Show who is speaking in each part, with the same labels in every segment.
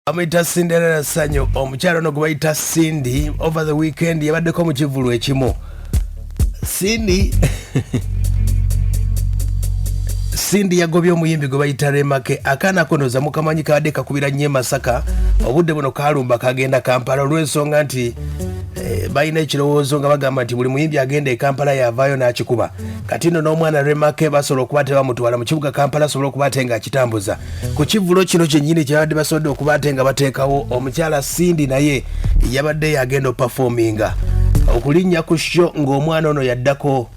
Speaker 1: Amita Cinderella Sanyo omukyalo no gwe Cindy over the weekend yabaddeko mu kivulu ekimu. Cindy Cindy yagobye omuyimbi gwe bayita Rema akaana konoza mukamanyi kadde kakubira nnyo Masaka obudde buno kalumba kagenda Kampala olw'ensonga nti balina ekirowoozo nga bagamba nti buli muyimbi agenda e Kampala yavaayo n'akikuba. Kati nno n'omwana Rema basobola okuba tebamutwala mu kibuga Kampala asobola okuba ate nga akitambuza. Ku kivulo kino kyennyini kyabadde basobodde okuba ate nga bateekawo omukyala Cindy naye yabadde yagenda opafominga okulinnya ku sho ng'omwana ono yaddako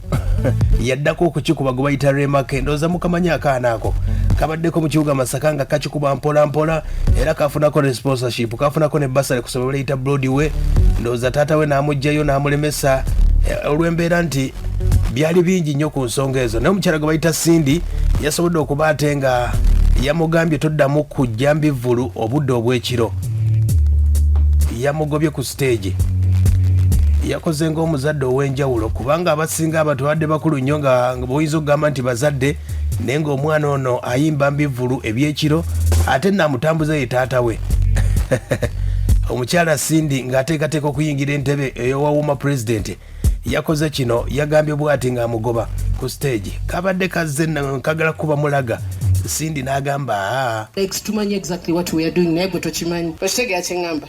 Speaker 1: okukikuba gwe bayita Rema ndowooza mukamanyi akaana ako kabaddeko mu kibuga Masaka nga kakikuba mpola mpola era kafunako ne sponsorship kafunako ne basale kusobola eyita Broadway. Ndowooza taata we n'amugjayo n'amulemesa olw'embeera nti byali bingi nnyo ku nsonga ezo. Naye omukyala gwe bayita Cindy yasobodde okuba ate nga yamugambye toddamu kujja mbivulu obudde obw'ekiro. Yamugobye ku stage. Yakoze ng'omuzadde ow'enjawulo kubanga abasinga abatwadde bakulu nnyo nga boyinza okugamba nti bazadde naye ng'omwana ono ayimba mbivulu ebyekiro ate naamutambuza ye taata we. Omukyala Cindy ng'ateekateeka okuyingira entebe ey'owawuma president yakoze kino yagambye bw'ati ng'amugoba ku stage kabadde kazze kagala kuba mulaga. Cindy n'agamba
Speaker 2: tumanyi exactly what we are doing naye gwe tokimanyi okitegera kyeŋŋamba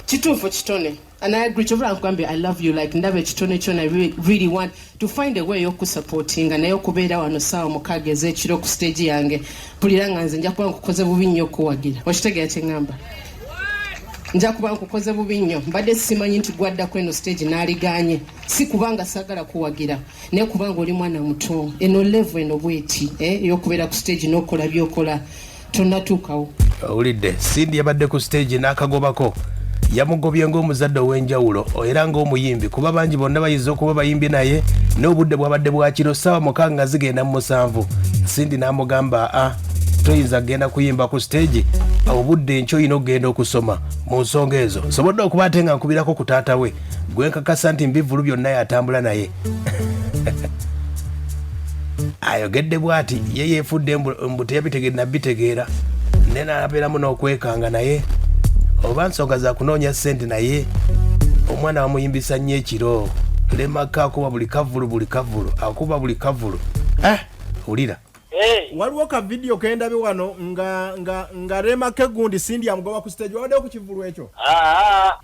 Speaker 2: kituufu kitone. And I agree with you. I love you. Like ndabe chitone chona. I really want to find a way yoku supporting. And yoku beda wano sawa mukageze chiro ku stage yange. Puliranga nze njja kuba nkukoze bubi nnyo kuwagira. Okitegera kyeŋŋamba. Njja kuba nkukoze bubi nnyo. Mbadde simanyi nti gwadda kweno stage n'aliganye. Si kubanga sagala kuwagira. Naye kubanga oli mwana muto. Eno level eno bweti. Yokubeera ku stage n'okola byokola. Tonnatuukawo. Owulidde
Speaker 1: Cindy yabadde ku stage n'akagobako. Yamugobye ng'omuzadde ow'enjawulo era ng'omuyimbi kuba bangi bonna bayinza okuba bayimbi naye n'obudde bwabadde bwa kiro ssaawa mukaaga zigenda mu 7. Cindy n'amugamba toyinza kugenda kuyimba ku stage obudde nkyo olina okugenda okusoma mu nsonga ezo. Sobodde okuba ate nga nkubirako ku taata we gwe nkakasa nti mbivulu byonna yatambula naye. Ayogedde bw'ati ye yeefudde mbu teyabitegedde nabitegeera naye n'abeeramu n'okwekanga naye oba nsonga za kunoonya ssente naye omwana wamuyimbisa nnyo ekiro. Rema akuba buli kavulu akuba buli kavulu. Ulira
Speaker 3: waliwo ka video kendabe wano nga Rema gundi Cindy amugoba ku stage wadde ku kivulu ekyo.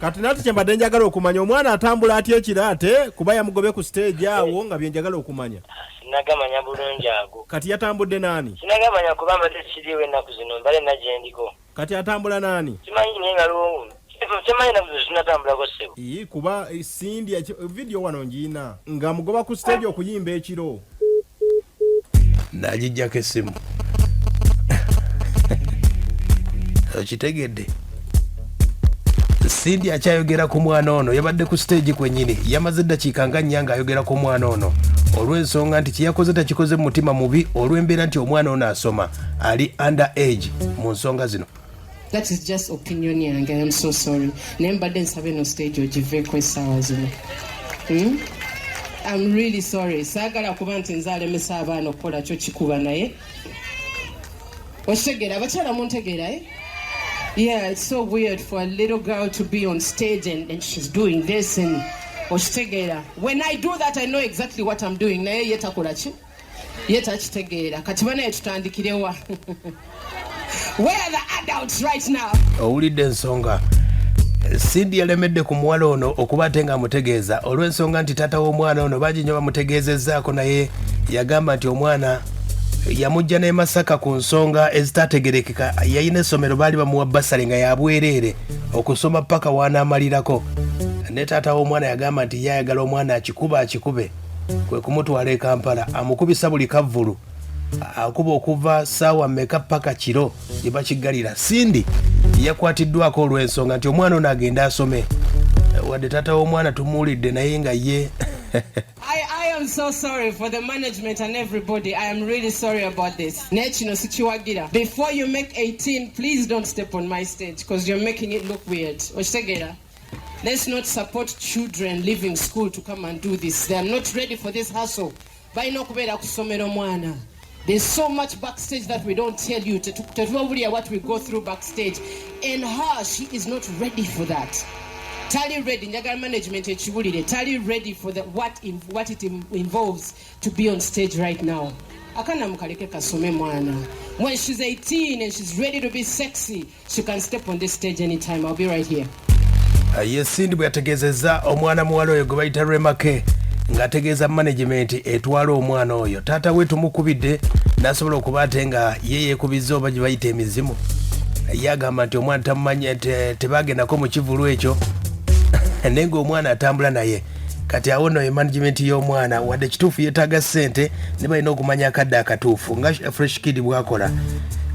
Speaker 3: Kati nati kyembadde njagala okumanya omwana atambula atya ekiro ate kuba yamugobe ku stage awo nga byenjagala okumanya.
Speaker 4: Sinagamanya bulungi ago.
Speaker 3: Kati yatambudde nani?
Speaker 4: Sinagamanya kuba mbadde kiriwe ennaku zino mbale nagyendiko.
Speaker 3: Kati atambula nani?
Speaker 4: Simanyi naye nga lumu. Simanyi naku zinatambulako ssebo.
Speaker 3: Kuba Cindy video wano ngiina nga mugoba ku stage okuyimba ekiro.
Speaker 1: Najijjako essimu. Okitegedde Cindy akyayogera ku mwana ono yabadde ku stage kwennyini yamaze eddakiika nga nnya ng'ayogera ku mwana ono olw'ensonga nti kyeyakoze takikoze mu mutima mubi olw'embeera nti omwana ono asoma ali under age mu nsonga zino.
Speaker 2: That is just opinion yange. I am so sorry. Naye mbadde nsaba eno stage ogiveeko essaawa zino. I'm really sorry. Saagala kuba nti nze alemesa abaana okukola kyo kikuba naye. Okitegeera abakyala muntegeera Yeah, it's so weird for a little girl to be on stage and she's doing this and okitegeera. When I do that I know exactly what I'm doing. Naye ye takola ki? Ye takitegeera. Kati banaye tutandikirewa. Where are the adults right now?
Speaker 1: Owulidde ensonga. Cindy yalemedde ku muwala ono okuba ate nga amutegeeza olw'ensonga nti taata w'omwana ono baagi nnyo bamutegeezezzaako naye yagamba nti omwana yamujja ne Masaka ku nsonga ezitategerekeka. Yayina essomero baali bamuwa basale nga yabwereere okusoma paka waanaamalirako. Ne taata w'omwana yagamba nti yayagala omwana akikube kwe kumutwala e Kampala amukubisa buli kavulu akuba okuva ssaawa mmeka paka kiro gye bakiggalira. Cindy yakwatiddwako olw'ensonga nti omwana ono agenda asome wadde taata w'omwana tumuwulidde naye nga ye.
Speaker 2: I am so sorry for the management and everybody. I am really sorry about this. Nechino sichiwagira. Before you make 18, please don't step on my stage because you're making it look weird. Oshtegera. Let's not support children leaving school to come and do this. They are not ready for this hustle. Baino kubera kusomero mwana. There's so much backstage that we don't tell you to what we go through backstage. And her, she is not ready for that. Tally ready, Nyaga management tally ready for what it involves to be on stage right now. When she's 18 and she's ready to be sexy, she can step on this stage anytime. I'll be right here.
Speaker 1: Yesindi bwategezeza omwana muwala oyo gwe bayita rema ng'ategeeza management etwala omwana oyo. Taata we tumukubidde n'asobola okuba ate nga ye yeekubizza oba gye bayita emizimu. Ye agamba nti omwana tamumanyi tebaagendako mu kivulu ekyo naye ng'omwana atambula naye. Kati awo nno management y'omwana wadde kituufu yeetaaga ssente ne balina okumanya akadde akatuufu nga fresh kid bw'akola.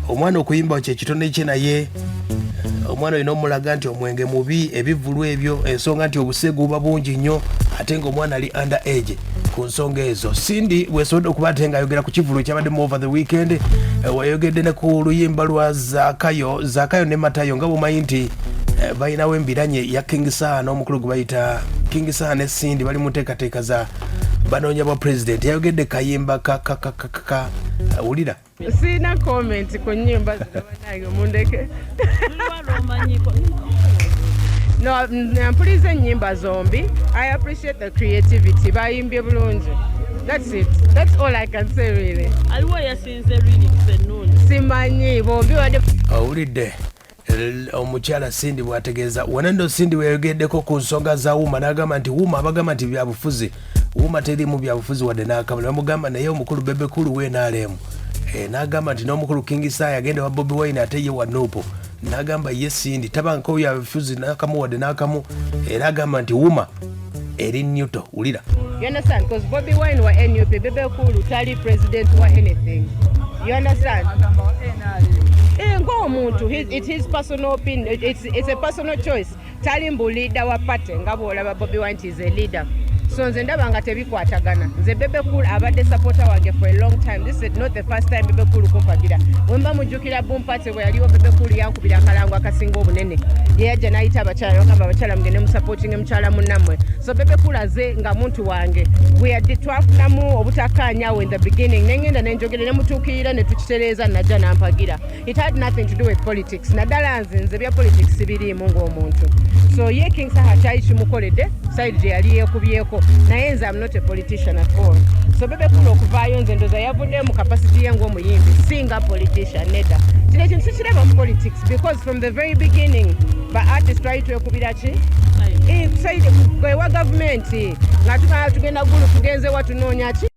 Speaker 1: Omwana okuyimba kye kitone kye naye omwana olina omulaga nti omwenge mubi ebivulu ebyo ensonga nti obusegu buba bungi nnyo ate ng'omwana ali under age ku nsonga ezo. Cindy bwesobodde okuba ate ng'ayogera ku kivulu ekyabaddemu over the weekend wayogedde ne ku luyimba lwa Zakayo ne Matayo nga bumanyi nti balinawo embiranye ya King Saha n'omukulu gwe bayita King Saha ne Cindy bali mu nteekateeka za banoonya bwa president. Yayogedde kayimba wulira.
Speaker 5: Sina comment ku nnyimba z'abanayo mundeke. No, mpuliriza ennyimba zombi. I appreciate the creativity. Bayimbye bulungi. That's it. That's all I can say really.
Speaker 6: Aliwo yasinze really fenuni.
Speaker 5: Simanyi bombi wadde.
Speaker 1: Owulidde omukyala Cindy bw'ategeeza wanendo Cindy weyogeddeko ku nsonga za Wuma n'agamba nti Wuma abagamba nti byabufuzi. Wuma terimu byabufuzi wadde n'akamu. Bamugamba naye omukulu Bebekulu we n'aleemu. N'agamba nti n'omukulu King Saha yagenda wa Bobi Wine ate ye wa Nuupo. N'agamba ye Cindy tabanko byabufuzi n'akamu wadde n'akamu. Era agamba nti Wuma eri Newton. Wulira.
Speaker 5: You understand? Because Bobi Wine wa NUP, Bebekulu tali president wa anything. You understand? It's his personal opinion. It's a personal choice. Tali mbu leader wa party nga bw'olaba Bobi Wine is a leader. So nze ndaba nga tebikwatagana. Nze Bebekulu abadde supporter wange for a long time. This is not the first time Bebekulu kumpagira. Wemba mujjukira boom party bwe yaliwo Bebekulu yankubira akalango akasinga obunene. Yajja n'ayita abakyala bagamba abakyala mugende musupporting mukyala munnammwe. So Bebekulu aze nga muntu wange. We had twafunamu obutakkaanyaawo in the beginning. Nengenda nenjogera ne mutuukirira ne tukitereeza najja nampagira. It had nothing to do with politics. Naddala nze bya politics sibiriimu ng'omuntu. So ye King Saha kyali kimukoledde side gye yali yeekubyeko. Naye nze I'm not a politician at all. So Bebekulu okuvaayo nze ndoza yavudde mu capacity ye ng'omuyimbi singa politician nedda. Kino ekintu sikiraba mu politics because from the very beginning ba artist twali twekubira ki side gwe wa government nga tugenda gulu tugenze wa tunoonya ki